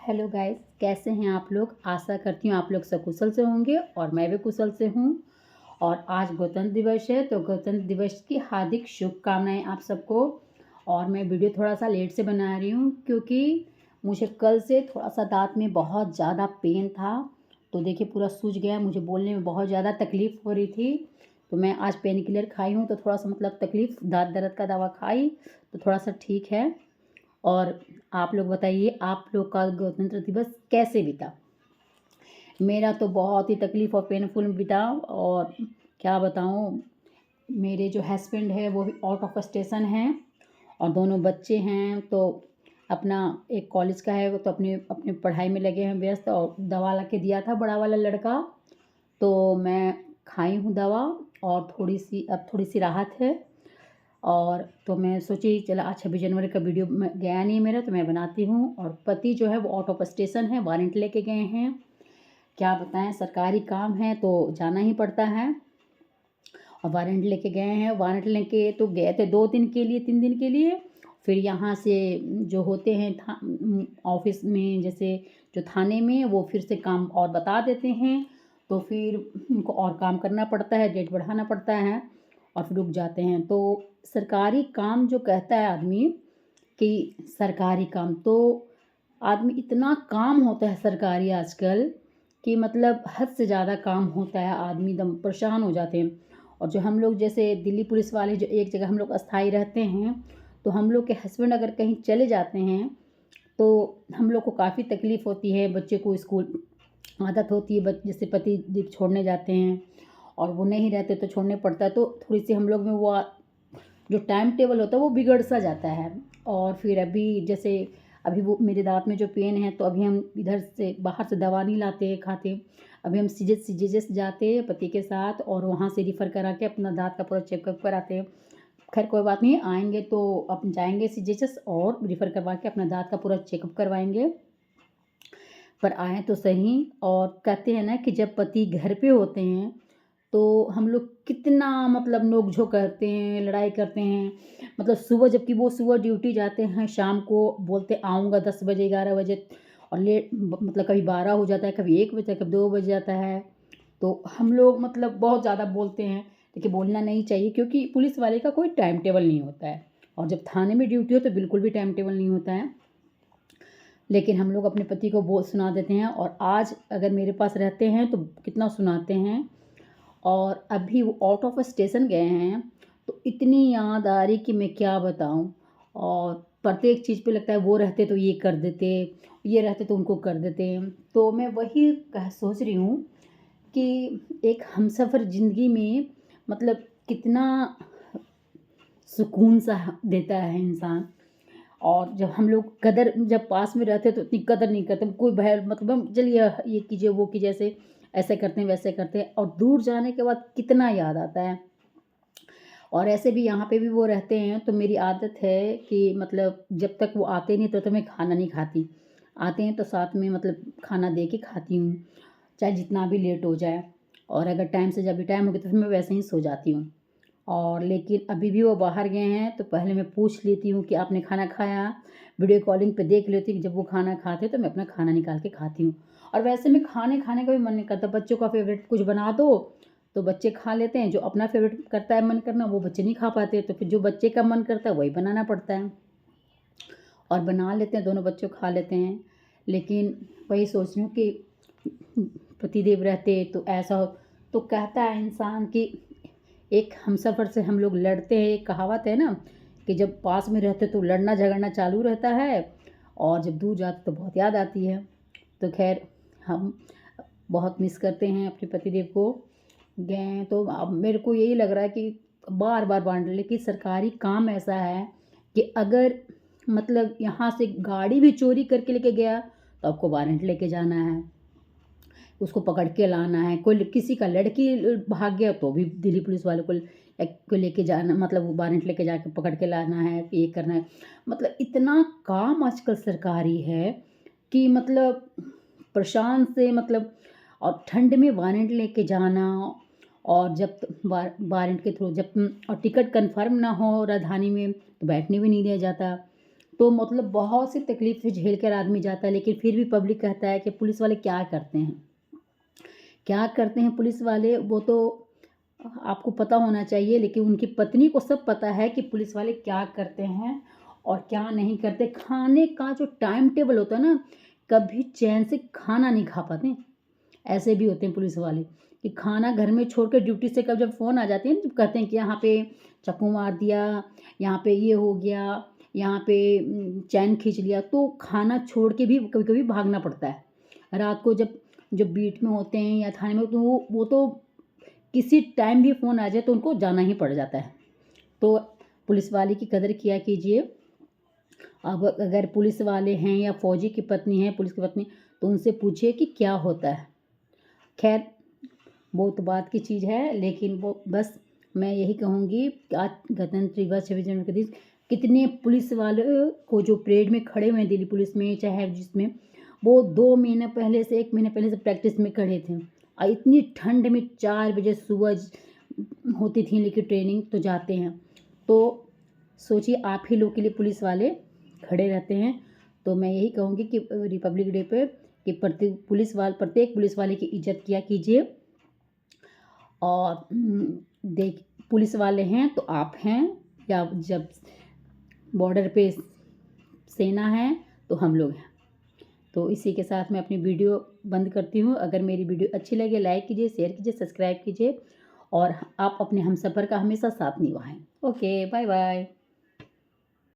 Hello guys, कैसे हैं आप लोग। आशा करती हूँ आप लोग सकुशल से होंगे और मैं भी कुशल से हूँ। और आज गणतंत्र दिवस है तो गणतंत्र दिवस की हार्दिक शुभकामनाएं आप सबको। और मैं वीडियो थोड़ा सा लेट से बना रही हूँ क्योंकि मुझे कल से थोड़ा सा दांत में बहुत ज़्यादा पेन था। तो देखिए पूरा सूज गया, मुझे बोलने में बहुत ज़्यादा तकलीफ़ हो रही थी। तो मैं आज पेन किलर खाई हूँ तो थोड़ा सा मतलब तकलीफ़, दांत दर्द का दवा खाई तो थोड़ा सा ठीक है। और आप लोग बताइए आप लोग का गणतंत्र दिवस कैसे बीता। मेरा तो बहुत ही तकलीफ़ और पेनफुल बीता। और क्या बताऊँ, मेरे जो हस्बैंड है वो भी आउट ऑफ स्टेशन हैं और दोनों बच्चे हैं। तो अपना एक कॉलेज का है वो तो अपनी अपनी पढ़ाई में लगे हैं व्यस्त। और दवा ला के दिया था बड़ा वाला लड़का, तो मैं खाई हूँ दवा और थोड़ी सी राहत है। और तो मैं सोची चला आज 26 जनवरी का वीडियो में गया नहीं है मेरा तो मैं बनाती हूँ। और पति जो है वो आउट ऑफ स्टेशन है, वारंट लेके गए हैं। क्या बताएं, सरकारी काम है तो जाना ही पड़ता है। और वारंट लेके गए हैं, वारंट लेके तो गए थे 2 दिन के लिए 3 दिन के लिए। फिर यहाँ से जो होते हैं ऑफिस में, जैसे जो थाने में, वो फिर से काम और बता देते हैं। तो फिर उनको और काम करना पड़ता है, डेट बढ़ाना पड़ता है और फिर रुक जाते हैं। तो सरकारी काम जो कहता है आदमी कि सरकारी काम, तो आदमी इतना काम होता है सरकारी आजकल कि मतलब हद से ज़्यादा काम होता है, आदमी एकदम परेशान हो जाते हैं। और जो हम लोग जैसे दिल्ली पुलिस वाले जो एक जगह हम लोग अस्थाई रहते हैं, तो हम लोग के हस्बैंड अगर कहीं चले जाते हैं तो हम लोग को काफ़ी तकलीफ़ होती है। बच्चे को स्कूल आदत होती है, जैसे पति छोड़ने जाते हैं और वो नहीं रहते तो छोड़ने पड़ता है। तो थोड़ी सी हम लोग में वो जो टाइम टेबल होता है वो बिगड़ सा जाता है। और फिर अभी जैसे अभी वो मेरे दांत में जो पेन है तो अभी हम इधर से बाहर से दवा नहीं लाते खाते। अभी हम सीजेस जाते हैं पति के साथ और वहाँ से रिफ़र करा के अपना दांत का पूरा चेकअप कराते हैं। खैर कोई बात नहीं, आएंगे तो अपन जाएंगे सीजेस और रिफ़र करवा के अपना दांत का पूरा चेकअप करवाएंगे। पर आए तो सही। और कहते हैं ना कि जब पति घर पे होते हैं तो हम लोग कितना मतलब नोक-झोंक करते हैं, लड़ाई करते हैं। मतलब सुबह जबकि वो सुबह ड्यूटी जाते हैं, शाम को बोलते आऊँगा 10 बजे 11 बजे और लेट मतलब कभी 12 हो जाता है, कभी 1 बजे, कभी 2 बज जाता है। तो हम लोग मतलब बहुत ज़्यादा बोलते हैं, लेकिन बोलना नहीं चाहिए क्योंकि पुलिस वाले का कोई टाइम टेबल नहीं होता है। और जब थाने में ड्यूटी हो तो बिल्कुल भी टाइम टेबल नहीं होता है। लेकिन हम लोग अपने पति को बोल सुना देते हैं और आज अगर मेरे पास रहते हैं तो कितना सुनाते हैं। और अभी वो आउट ऑफ स्टेशन गए हैं तो इतनी याद आ रही कि मैं क्या बताऊं। और प्रत्येक चीज़ पे लगता है वो रहते तो ये कर देते, ये रहते तो उनको कर देते। तो मैं वही सोच रही हूँ कि एक हमसफ़र ज़िंदगी में मतलब कितना सुकून सा देता है इंसान। और जब हम लोग कदर जब पास में रहते तो इतनी कदर नहीं करते, कोई भय मतलब हम चलिए ये कीजिए वो कीजिए, ऐसे करते हैं वैसे करते हैं। और दूर जाने के बाद कितना याद आता है। और ऐसे भी यहाँ पे भी वो रहते हैं तो मेरी आदत है कि मतलब जब तक वो आते नहीं तो मैं खाना नहीं खाती। आते हैं तो साथ में मतलब खाना दे के खाती हूँ, चाहे जितना भी लेट हो जाए। और अगर टाइम से जब भी टाइम हो गया तो फिर मैं वैसे ही सो जाती हूँ। और लेकिन अभी भी वो बाहर गए हैं तो पहले मैं पूछ लेती हूँ कि आपने खाना खाया। वीडियो कॉलिंग पे देख लेती हूँ कि जब वो खाना खाते तो मैं अपना खाना निकाल के खाती हूँ। और वैसे में खाने का भी मन नहीं करता, बच्चों का फेवरेट कुछ बना दो तो बच्चे खा लेते हैं। जो अपना फेवरेट करता है मन करना वो बच्चे नहीं खा पाते, तो फिर जो बच्चे का मन करता है वही बनाना पड़ता है। और बना लेते हैं, दोनों बच्चों खा लेते हैं। लेकिन वही सोच रही हूँ कि पतिदेव रहते तो ऐसा हो। तो कहता है इंसान कि एक हमसफ़र से हम लोग लड़ते हैं। एक कहावत है ना कि जब पास में रहते तो लड़ना झगड़ना चालू रहता है और जब दूर जाते तो बहुत याद आती है। तो खैर हम बहुत मिस करते हैं अपने पतिदेव को। गए हैं तो अब मेरे को यही लग रहा है कि बार बार बांट, लेकिन सरकारी काम ऐसा है कि अगर मतलब यहाँ से गाड़ी भी चोरी करके लेके गया तो आपको वारंट लेके जाना है, उसको पकड़ के लाना है। कोई किसी का लड़की भाग गया तो भी दिल्ली पुलिस वालों को लेके जाना, मतलब वारंट लेके जाके पकड़ के लाना है, ये करना है। मतलब इतना काम आजकल सरकारी है कि मतलब परेशान से मतलब। और ठंड में वारंट लेके जाना और जब वारंट के थ्रू जब और टिकट कंफर्म ना हो राजधानी में तो बैठने भी नहीं दिया जाता। तो मतलब बहुत सी तकलीफ़ें झेल कर आदमी जाता है, लेकिन फिर भी पब्लिक कहता है कि पुलिस वाले क्या करते हैं? क्या करते हैं पुलिस वाले, वो तो आपको पता होना चाहिए, लेकिन उनकी पत्नी को सब पता है कि पुलिस वाले क्या करते हैं और क्या नहीं करते। खाने का जो टाइम टेबल होता है ना, कभी चैन से खाना नहीं खा पाते। ऐसे भी होते हैं पुलिस वाले कि खाना घर में छोड़ कर ड्यूटी से कब जब फ़ोन आ जाती है ना, जब कहते हैं कि यहाँ पे चाकू मार दिया, यहाँ पे ये हो गया, यहाँ पे चैन खींच लिया, तो खाना छोड़ के भी कभी-कभी भागना पड़ता है। रात को जब जब बीट में होते हैं या थाने में, तो वो तो किसी टाइम भी फ़ोन आ जाए तो उनको जाना ही पड़ जाता है। तो पुलिस वाले की कदर किया कीजिए। अब अगर पुलिस वाले हैं या फ़ौजी की पत्नी है, पुलिस की पत्नी, तो उनसे पूछिए कि क्या होता है। ख़ैर, वो तो बात की चीज़ है, लेकिन वो बस मैं यही कहूँगी कि आज गणतंत्र दिवस 26 जनवरी के दिन कितने पुलिस वाले को जो परेड में खड़े हुए हैं, दिल्ली पुलिस में चाहे जिसमें, वो 2 महीने पहले से 1 महीने पहले से प्रैक्टिस में खड़े थे। और इतनी ठंड में 4 बजे सुबह होती थी इनकी ट्रेनिंग, तो जाते हैं। तो सोचिए आप ही लोग के लिए पुलिस वाले खड़े रहते हैं। तो मैं यही कहूँगी कि रिपब्लिक डे पे कि प्रत्येक पुलिस वाले की इज़्ज़त किया कीजिए। और देख पुलिस वाले हैं तो आप हैं, या जब बॉर्डर पे सेना है तो हम लोग हैं। तो इसी के साथ मैं अपनी वीडियो बंद करती हूँ। अगर मेरी वीडियो अच्छी लगे लाइक कीजिए, शेयर कीजिए, सब्सक्राइब कीजिए और आप अपने हमसफ़र का हमेशा साथ निभाएँ। Okay, bye bye.